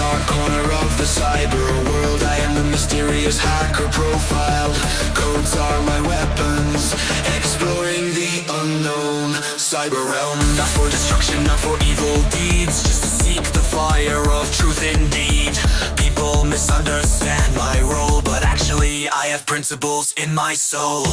dark corner of the cyber world, I am the mysterious hacker profiled. Codes are my weapons, exploring the unknown cyber realm. Not for destruction, not for evil deeds, just to seek the fire of truth indeed. People misunderstand my role, but actually I have principles in my soul.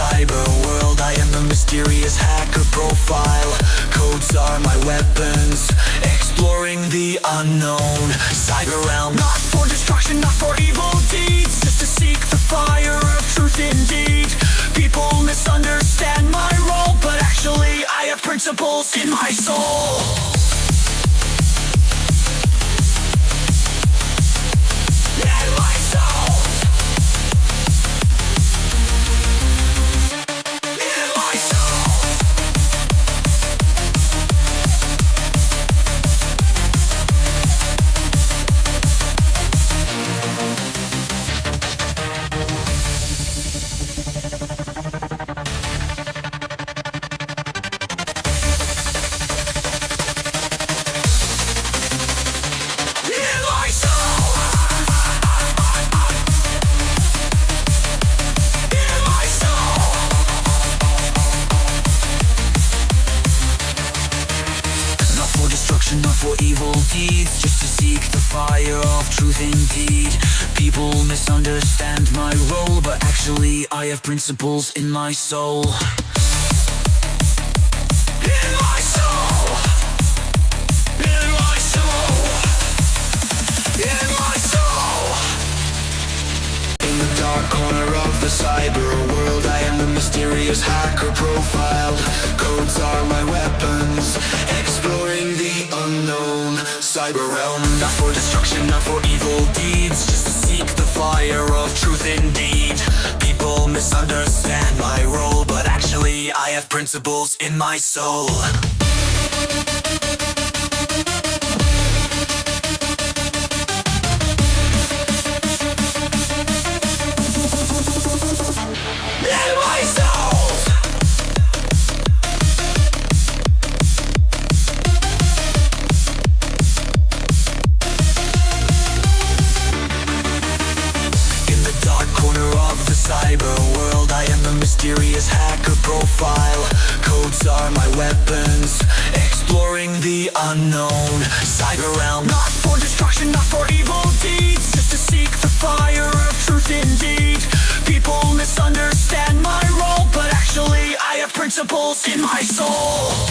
Cyber world, I am the mysterious hacker profile. Codes are my weapons, exploring the unknown cyber realm. Not for destruction, not for evil deeds, just to seek the fire of truth indeed. People misunderstand my role, but actually I have principles in my soul. Not for evil deeds, just to seek the fire of truth indeed. People misunderstand my role, but actually I have principles in my soul. In my soul. In my soul. In my soul. In the dark corner of the cyber world, I am the mysterious hacker profiled. Codes are my weapons, exploring the unknown cyber realm. Not for destruction, not for evil deeds, just to seek the fire of truth indeed. People misunderstand my role, but actually I have principles in my soul. Cyber world, I am the mysterious hacker profile. Codes are my weapons, exploring the unknown cyber realm. Not for destruction, not for evil deeds, just to seek the fire of truth indeed. People misunderstand my role, but actually I have principles in my soul.